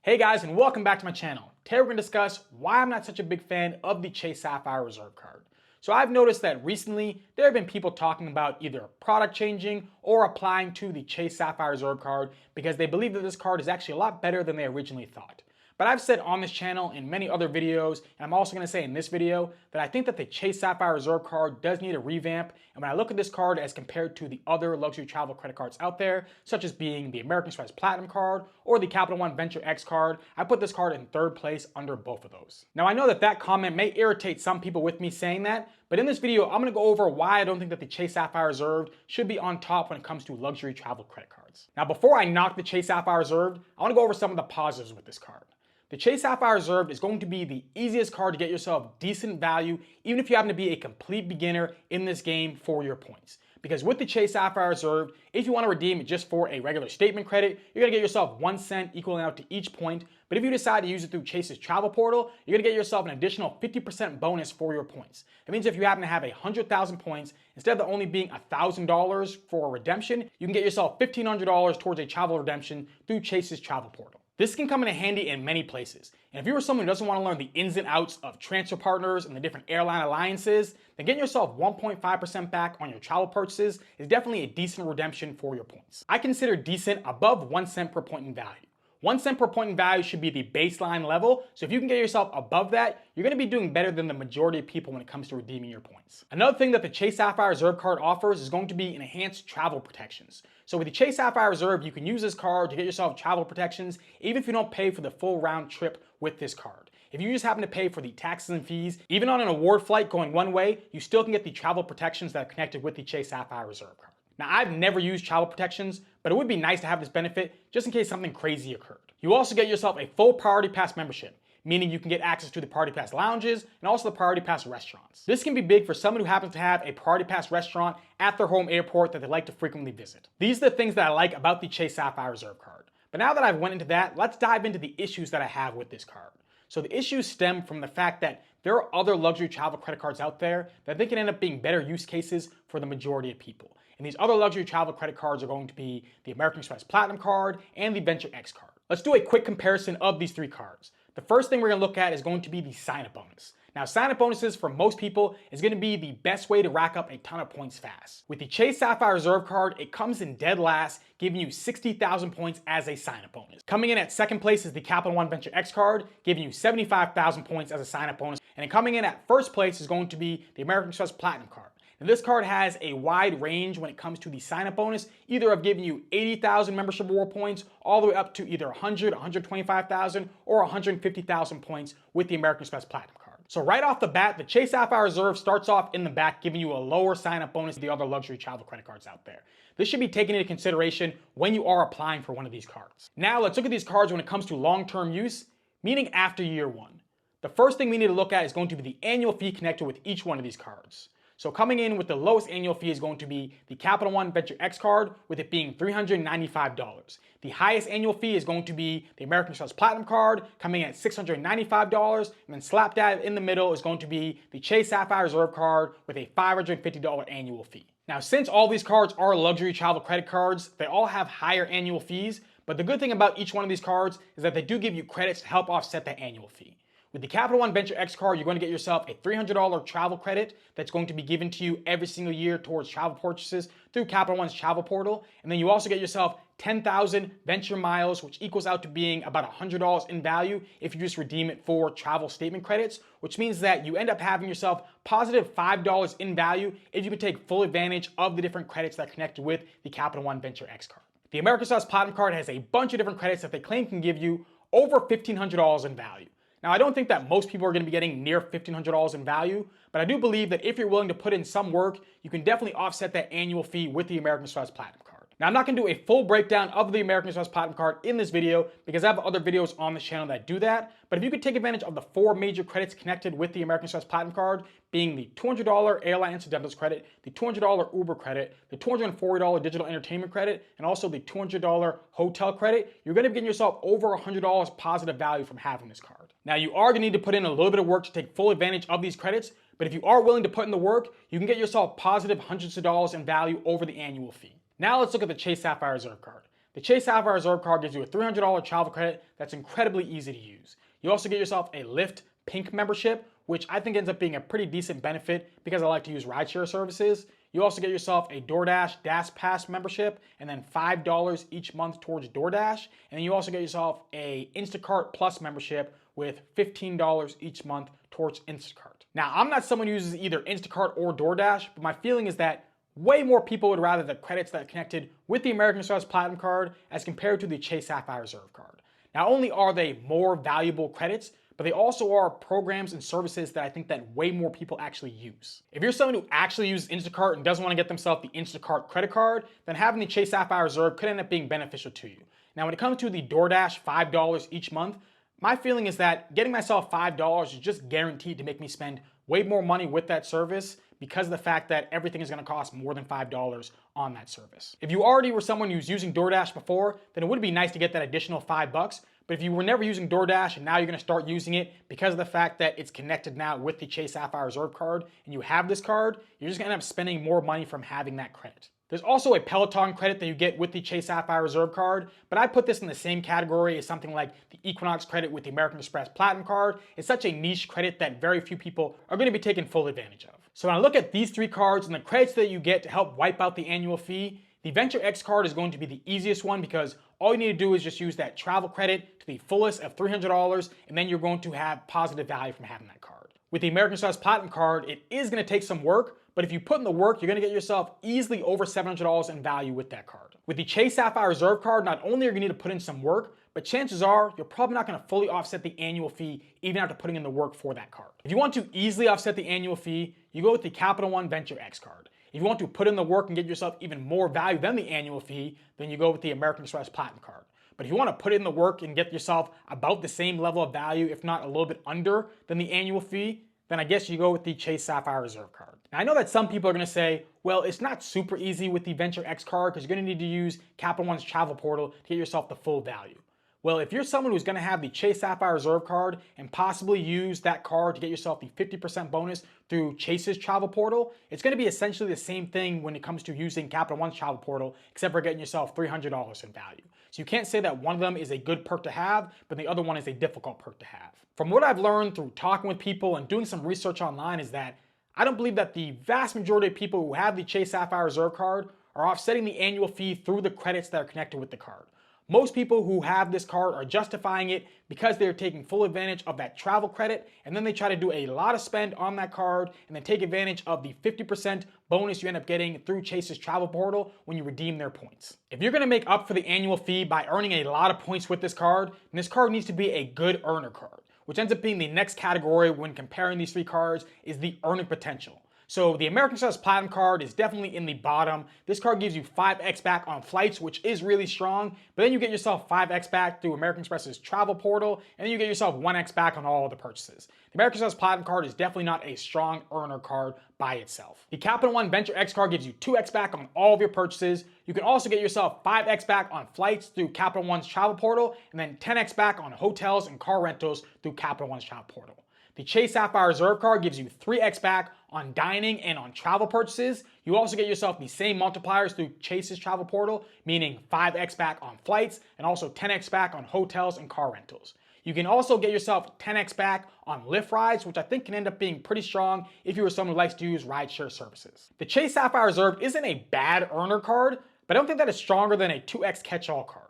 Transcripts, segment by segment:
Hey guys, and welcome back to my channel. Today we're going to discuss why I'm not such a big fan of the Chase Sapphire Reserve card. So I've noticed that recently there have been people talking about either product changing or applying to the Chase Sapphire Reserve card because they believe that this card is actually a lot better than they originally thought. But I've said on this channel in many other videos, and I'm also going to say in this video, that I think that the Chase Sapphire Reserve card does need a revamp. And when I look at this card as compared to the other luxury travel credit cards out there, such as being the American Express Platinum card or the Capital One Venture X card, I put this card in third place under both of those. Now I know that that comment may irritate some people with me saying that, but in this video, I'm going to go over why I don't think that the Chase Sapphire Reserve should be on top when it comes to luxury travel credit cards. Now before I knock the Chase Sapphire Reserve, I want to go over some of the positives with this card. The Chase Sapphire Reserve is going to be the easiest card to get yourself decent value, even if you happen to be a complete beginner in this game for your points. Because with the Chase Sapphire Reserve, if you want to redeem it just for a regular statement credit, you're going to get yourself 1 cent equaling out to each point. But if you decide to use it through Chase's travel portal, you're going to get yourself an additional 50% bonus for your points. It means if you happen to have 100,000 points, instead of only being $1,000 for a redemption, you can get yourself $1,500 towards a travel redemption through Chase's travel portal. This can come in handy in many places. And if you are someone who doesn't want to learn the ins and outs of transfer partners and the different airline alliances, then getting yourself 1.5% back on your travel purchases is definitely a decent redemption for your points. I consider decent above 1 cent per point in value. 1 cent per point in value should be the baseline level, so if you can get yourself above that, you're going to be doing better than the majority of people when it comes to redeeming your points. Another thing that the Chase Sapphire Reserve card offers is going to be enhanced travel protections. So with the Chase Sapphire Reserve, you can use this card to get yourself travel protections even if you don't pay for the full round trip with this card. If you just happen to pay for the taxes and fees, even on an award flight going one way, you still can get the travel protections that are connected with the Chase Sapphire Reserve card. Now, I've never used travel protections, but it would be nice to have this benefit just in case something crazy occurred. You also get yourself a full Priority Pass membership, meaning you can get access to the Priority Pass lounges and also the Priority Pass restaurants. This can be big for someone who happens to have a Priority Pass restaurant at their home airport that they like to frequently visit. These are the things that I like about the Chase Sapphire Reserve card. But now that I've went into that, let's dive into the issues that I have with this card. So the issues stem from the fact that there are other luxury travel credit cards out there that they can end up being better use cases for the majority of people. And these other luxury travel credit cards are going to be the American Express Platinum card and the Venture X card. Let's do a quick comparison of these three cards. The first thing we're going to look at is going to be the sign-up bonus. Now, sign-up bonuses for most people is going to be the best way to rack up a ton of points fast. With the Chase Sapphire Reserve card, it comes in dead last, giving you 60,000 points as a sign-up bonus. Coming in at second place is the Capital One Venture X card, giving you 75,000 points as a sign-up bonus. And then coming in at first place is going to be the American Express Platinum card. Now, this card has a wide range when it comes to the sign-up bonus, either of giving you 80,000 membership reward points all the way up to either 100, 125,000, or 150,000 points with the American Express Platinum card. So right off the bat, the Chase Sapphire Reserve starts off in the back, giving you a lower sign-up bonus than the other luxury travel credit cards out there. This should be taken into consideration when you are applying for one of these cards. Now let's look at these cards when it comes to long-term use, meaning after year one. The first thing we need to look at is going to be the annual fee connected with each one of these cards. So coming in with the lowest annual fee is going to be the Capital One Venture X card, with it being $395. The highest annual fee is going to be the American Express Platinum card, coming in at $695, and then slap dab in the middle is going to be the Chase Sapphire Reserve card with a $550 annual fee. Now, since all these cards are luxury travel credit cards, they all have higher annual fees, but the good thing about each one of these cards is that they do give you credits to help offset that annual fee. With the Capital One Venture X card, you're going to get yourself a $300 travel credit that's going to be given to you every single year towards travel purchases through Capital One's travel portal. And then you also get yourself 10,000 venture miles, which equals out to being about $100 in value if you just redeem it for travel statement credits, which means that you end up having yourself positive $5 in value if you can take full advantage of the different credits that are connected with the Capital One Venture X card. The American Express Platinum card has a bunch of different credits that they claim can give you over $1,500 in value. Now, I don't think that most people are going to be getting near $1,500 in value, but I do believe that if you're willing to put in some work, you can definitely offset that annual fee with the American Express Platinum card. Now, I'm not going to do a full breakdown of the American Express Platinum card in this video because I have other videos on this channel that do that, but if you could take advantage of the 4 major credits connected with the American Express Platinum card, being the $200 airline incidentals credit, the $200 Uber credit, the $240 digital entertainment credit, and also the $200 hotel credit, you're going to be getting yourself over $100 positive value from having this card. Now, you are going to need to put in a little bit of work to take full advantage of these credits, but if you are willing to put in the work, you can get yourself positive hundreds of dollars in value over the annual fee. Now let's look at the Chase Sapphire Reserve card. The Chase Sapphire Reserve card gives you a $300 travel credit that's incredibly easy to use. You also get yourself a Lyft Pink membership, which I think ends up being a pretty decent benefit because I like to use rideshare services. You also get yourself a DoorDash Dash Pass membership and then $5 each month towards DoorDash. And then you also get yourself a Instacart Plus membership with $15 each month towards Instacart. Now, I'm not someone who uses either Instacart or DoorDash, but my feeling is that way more people would rather the credits that are connected with the American Express Platinum card as compared to the Chase Sapphire Reserve card. Not only are they more valuable credits, but they also are programs and services that I think that way more people actually use. If you're someone who actually uses Instacart and doesn't want to get themselves the Instacart credit card, then having the Chase Sapphire Reserve could end up being beneficial to you. Now, when it comes to the DoorDash $5 each month, my feeling is that getting myself $5 is just guaranteed to make me spend way more money with that service because of the fact that everything is going to cost more than $5 on that service. If you already were someone who's using DoorDash before, then it would be nice to get that additional $5. But if you were never using DoorDash and now you're going to start using it because of the fact that it's connected now with the Chase Sapphire Reserve card and you have this card, you're just going to end up spending more money from having that credit. There's also a Peloton credit that you get with the Chase Sapphire Reserve card, but I put this in the same category as something like the Equinox credit with the American Express Platinum card. It's such a niche credit that very few people are going to be taking full advantage of. So when I look at these three cards and the credits that you get to help wipe out the annual fee, the Venture X card is going to be the easiest one because all you need to do is just use that travel credit to the fullest of $300, and then you're going to have positive value from having that card. With the American Express Platinum card, it is going to take some work, but if you put in the work, you're going to get yourself easily over $700 in value with that card. With the Chase Sapphire Reserve card, not only are you going to need to put in some work, but chances are you're probably not going to fully offset the annual fee even after putting in the work for that card. If you want to easily offset the annual fee, you go with the Capital One Venture X card. If you want to put in the work and get yourself even more value than the annual fee, then you go with the American Express Platinum card. But if you want to put in the work and get yourself about the same level of value, if not a little bit under than the annual fee, then I guess you go with the Chase Sapphire Reserve card. Now, I know that some people are going to say, well, it's not super easy with the Venture X card because you're going to need to use Capital One's travel portal to get yourself the full value. Well, if you're someone who's going to have the Chase Sapphire Reserve card and possibly use that card to get yourself the 50% bonus through Chase's travel portal, it's going to be essentially the same thing when it comes to using Capital One's travel portal, except for getting yourself $300 in value. So you can't say that one of them is a good perk to have, but the other one is a difficult perk to have. From what I've learned through talking with people and doing some research online is that I don't believe that the vast majority of people who have the Chase Sapphire Reserve card are offsetting the annual fee through the credits that are connected with the card. Most people who have this card are justifying it because they're taking full advantage of that travel credit, and then they try to do a lot of spend on that card and then take advantage of the 50% bonus you end up getting through Chase's travel portal when you redeem their points. If you're going to make up for the annual fee by earning a lot of points with this card, then this card needs to be a good earner card, which ends up being the next category when comparing these three cards is the earning potential. So the American Express Platinum card is definitely in the bottom. This card gives you 5x back on flights, which is really strong, but then you get yourself 5x back through American Express's travel portal, and then you get yourself 1x back on all the purchases. The American Express Platinum card is definitely not a strong earner card by itself. The Capital One Venture X card gives you 2x back on all of your purchases. You can also get yourself 5x back on flights through Capital One's travel portal, and then 10x back on hotels and car rentals through Capital One's travel portal. The Chase Sapphire Reserve card gives you 3x back on dining and on travel purchases. You also get yourself the same multipliers through Chase's travel portal, meaning 5x back on flights and also 10x back on hotels and car rentals. You can also get yourself 10x back on Lyft rides, which I think can end up being pretty strong if you are someone who likes to use rideshare services. The Chase Sapphire Reserve isn't a bad earner card, but I don't think that is stronger than a 2x catch-all card.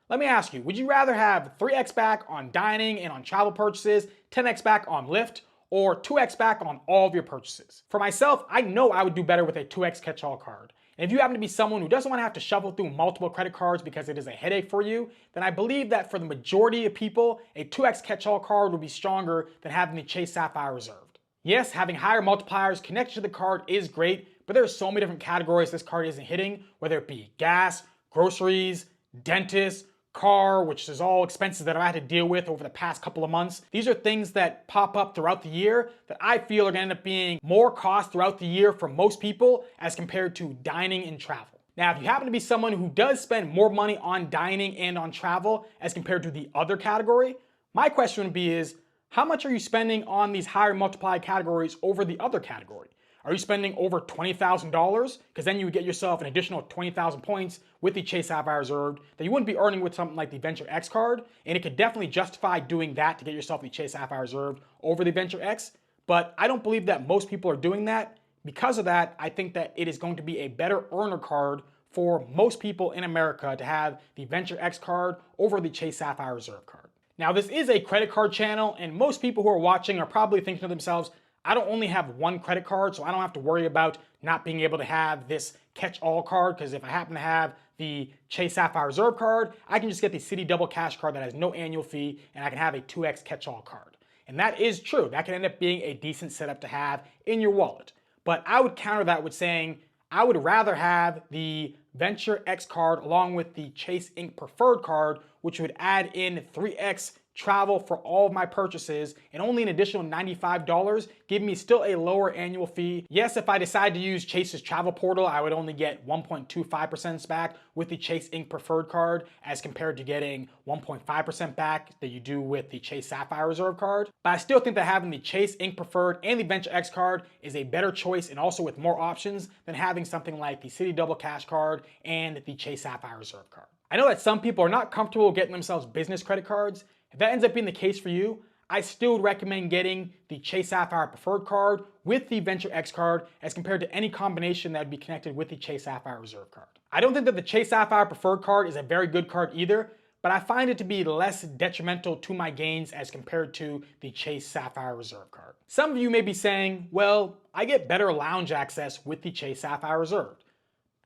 Let me ask you, would you rather have 3x back on dining and on travel purchases, 10x back on Lyft, or 2x back on all of your purchases? For myself, I know I would do better with a 2x catch-all card. And if you happen to be someone who doesn't want to have to shuffle through multiple credit cards because it is a headache for you, then I believe that for the majority of people, a 2x catch-all card would be stronger than having the Chase Sapphire reserved. Yes, having higher multipliers connected to the card is great, but there are so many different categories this card isn't hitting, whether it be gas, groceries, dentist, car, which is all expenses that I've had to deal with over the past couple of months. These are things that pop up throughout the year that I feel are going to end up being more cost throughout the year for most people as compared to dining and travel. Now, if you happen to be someone who does spend more money on dining and on travel as compared to the other category, my question would be is, how much are you spending on these higher multiplied categories over the other category? Are you spending over $20,000? Because then you would get yourself an additional 20,000 points with the Chase Sapphire Reserve that you wouldn't be earning with something like the Venture X card. And it could definitely justify doing that to get yourself the Chase Sapphire Reserve over the Venture X. But I don't believe that most people are doing that. Because of that, I think that it is going to be a better earner card for most people in America to have the Venture X card over the Chase Sapphire Reserve card. Now, this is a credit card channel, and most people who are watching are probably thinking to themselves, I don't only have one credit card, so I don't have to worry about not being able to have this catch-all card, because if I happen to have the Chase Sapphire Reserve card, I can just get the Citi Double Cash card that has no annual fee, and I can have a 2X catch-all card. And that is true. That can end up being a decent setup to have in your wallet. But I would counter that with saying, I would rather have the Venture X card along with the Chase Inc. Preferred card, which would add in 3X travel for all of my purchases and only an additional $95, giving me still a lower annual fee. Yes, if I decide to use Chase's travel portal, I would only get 1.25% back with the Chase Inc. Preferred card as compared to getting 1.5% back that you do with the Chase Sapphire Reserve card. But I still think that having the Chase Inc. Preferred and the Venture X card is a better choice and also with more options than having something like the Citi Double Cash card and the Chase Sapphire Reserve card. I know that some people are not comfortable getting themselves business credit cards. If that ends up being the case for you, I still would recommend getting the Chase Sapphire Preferred card with the Venture X card as compared to any combination that would be connected with the Chase Sapphire Reserve card. I don't think that the Chase Sapphire Preferred card is a very good card either, but I find it to be less detrimental to my gains as compared to the Chase Sapphire Reserve card. Some of you may be saying, well, I get better lounge access with the Chase Sapphire Reserve.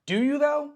Do you though?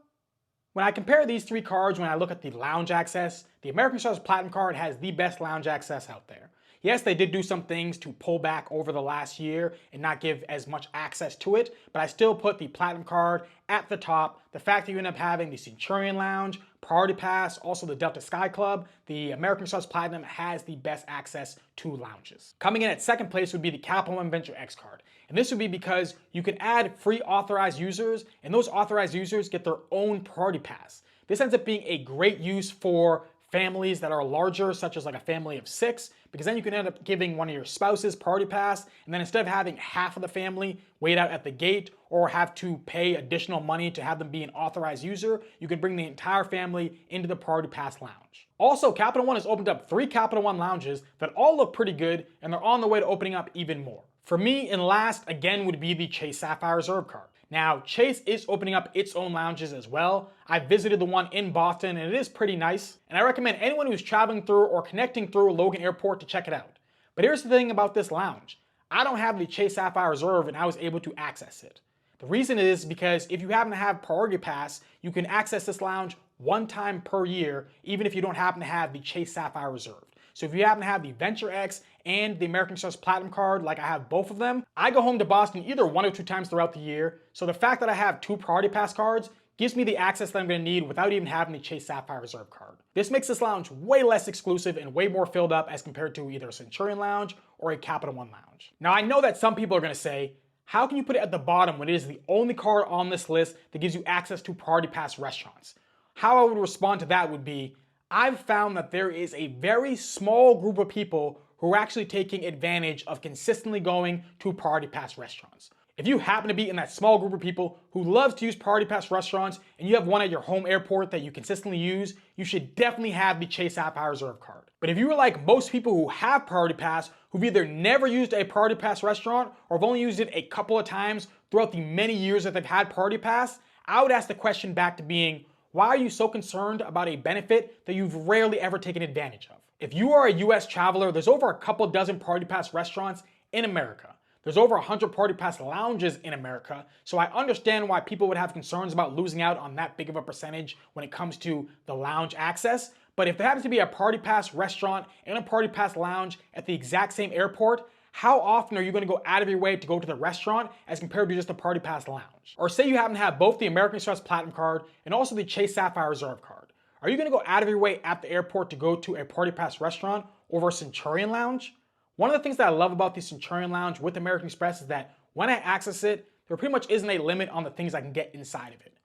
When I compare these three cards, when I look at the lounge access, the American Express Platinum card has the best lounge access out there. Yes, they did do some things to pull back over the last year and not give as much access to it, but I still put the Platinum card at the top. The fact that you end up having the Centurion Lounge, Priority Pass, also the Delta Sky Club, the American Express Platinum has the best access to lounges. Coming in at second place would be the Capital One Venture X card. And this would be because you can add free authorized users, and those authorized users get their own Priority Pass. This ends up being a great use for families that are larger, such as like a family of 6, because then you can end up giving one of your spouses Priority Pass, and then instead of having half of the family wait out at the gate or have to pay additional money to have them be an authorized user, you can bring the entire family into the Priority Pass lounge. Also, Capital One has opened up 3 Capital One lounges that all look pretty good, and they're on the way to opening up even more. For me, and last, again, would be the Chase Sapphire Reserve card. Now, Chase is opening up its own lounges as well. I visited the one in Boston, and it is pretty nice. And I recommend anyone who's traveling through or connecting through Logan Airport to check it out. But here's the thing about this lounge. I don't have the Chase Sapphire Reserve, and I was able to access it. The reason is because if you happen to have Priority Pass, you can access this lounge one time per year, even if you don't happen to have the Chase Sapphire Reserve. So if you happen to have the Venture X and the American Express Platinum card, like I have both of them, I go home to Boston either 1 or 2 times throughout the year. So the fact that I have 2 Priority Pass cards gives me the access that I'm going to need without even having the Chase Sapphire Reserve card. This makes this lounge way less exclusive and way more filled up as compared to either a Centurion Lounge or a Capital One Lounge. Now I know that some people are going to say, how can you put it at the bottom when it is the only card on this list that gives you access to Priority Pass restaurants? How I would respond to that would be, I've found that there is a very small group of people who are actually taking advantage of consistently going to Priority Pass restaurants. If you happen to be in that small group of people who loves to use Priority Pass restaurants and you have one at your home airport that you consistently use, you should definitely have the Chase Sapphire Reserve card. But if you are like most people who have Priority Pass, who've either never used a Priority Pass restaurant or have only used it a couple of times throughout the many years that they've had Priority Pass, I would ask the question back to being, why are you so concerned about a benefit that you've rarely ever taken advantage of? If you are a US traveler, there's over a couple dozen Priority Pass restaurants in America. There's over 100 Priority Pass lounges in America, so I understand why people would have concerns about losing out on that big of a percentage when it comes to the lounge access. But if there happens to be a Priority Pass restaurant and a Priority Pass lounge at the exact same airport, how often are you going to go out of your way to go to the restaurant as compared to just a Priority Pass lounge? Or say you happen to have both the American Express Platinum card and also the Chase Sapphire Reserve card. Are you going to go out of your way at the airport to go to a Priority Pass restaurant over a Centurion Lounge? One of the things that I love about the Centurion Lounge with American Express is that when I access it, there pretty much isn't a limit on the things I can get inside of it.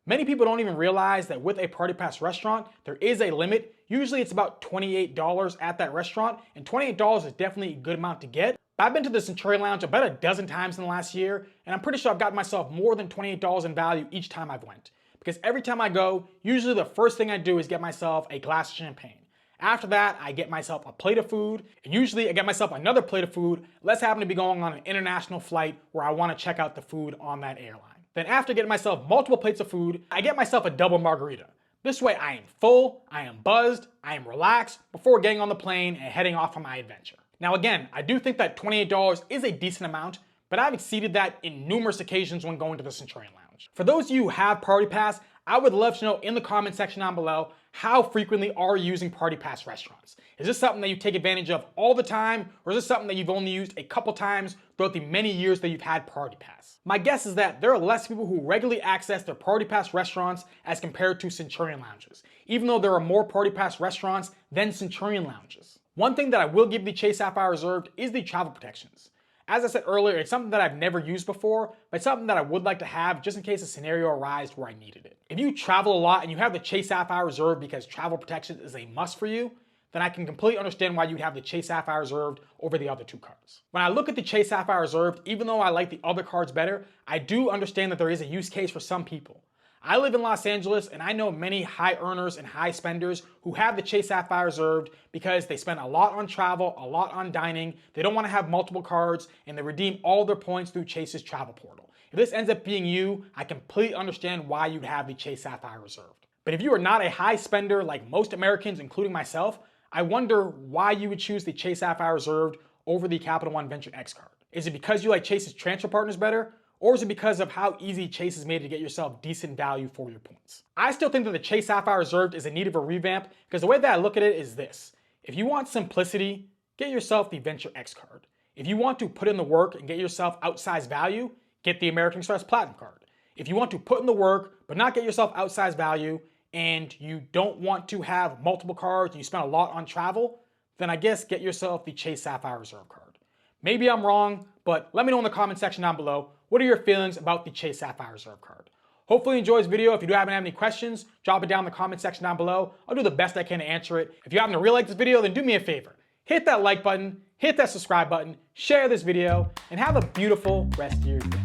Many people don't even realize that with a Priority Pass restaurant, there is a limit. Usually it's about $28 at that restaurant, and $28 is definitely a good amount to get. But I've been to the Centurion Lounge about a dozen times in the last year, and I'm pretty sure I've gotten myself more than $28 in value each time I've went. Because every time I go, usually the first thing I do is get myself a glass of champagne. After that, I get myself a plate of food, and usually I get myself another plate of food, let's happen to be going on an international flight where I want to check out the food on that airline. Then after getting myself multiple plates of food, I get myself a double margarita. This way I am full, I am buzzed, I am relaxed before getting on the plane and heading off on my adventure. Now again, I do think that $28 is a decent amount, but I've exceeded that in numerous occasions when going to the Centurion Lounge. For those of you who have Party Pass, I would love to know in the comment section down below, how frequently are you using Party Pass restaurants? Is this something that you take advantage of all the time, or is this something that you've only used a couple times throughout the many years that you've had Party Pass? My guess is that there are less people who regularly access their Party Pass restaurants as compared to Centurion Lounges, even though there are more Party Pass restaurants than Centurion Lounges. One thing that I will give the Chase Sapphire Reserved is the travel protections. As I said earlier, it's something that I've never used before, but it's something that I would like to have just in case a scenario arises where I needed it. If you travel a lot and you have the Chase Sapphire Reserved because travel protection is a must for you, then I can completely understand why you'd have the Chase Sapphire Reserved over the other two cards. When I look at the Chase Sapphire Reserved, even though I like the other cards better, I do understand that there is a use case for some people. I live in Los Angeles and I know many high earners and high spenders who have the Chase Sapphire Reserved because they spend a lot on travel, a lot on dining, they don't want to have multiple cards, and they redeem all their points through Chase's travel portal. If this ends up being you, I completely understand why you'd have the Chase Sapphire Reserved. But if you are not a high spender like most Americans, including myself, I wonder why you would choose the Chase Sapphire Reserved over the Capital One Venture X card. Is it because you like Chase's transfer partners better? Or is it because of how easy Chase has made it to get yourself decent value for your points? I still think that the Chase Sapphire Reserved is in need of a revamp because the way that I look at it is this. If you want simplicity, get yourself the Venture X card. If you want to put in the work and get yourself outsized value, get the American Express Platinum card. If you want to put in the work but not get yourself outsized value and you don't want to have multiple cards and you spend a lot on travel, then I guess get yourself the Chase Sapphire Reserve card. Maybe I'm wrong, but let me know in the comment section down below. What are your feelings about the Chase Sapphire Reserve card? Hopefully you enjoyed this video. If you do happen to have any questions, drop it down in the comment section down below. I'll do the best I can to answer it. If you happen to really like this video, then do me a favor. Hit that like button, hit that subscribe button, share this video, and have a beautiful rest of your day.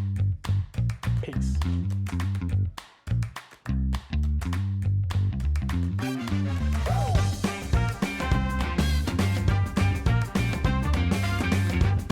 Peace.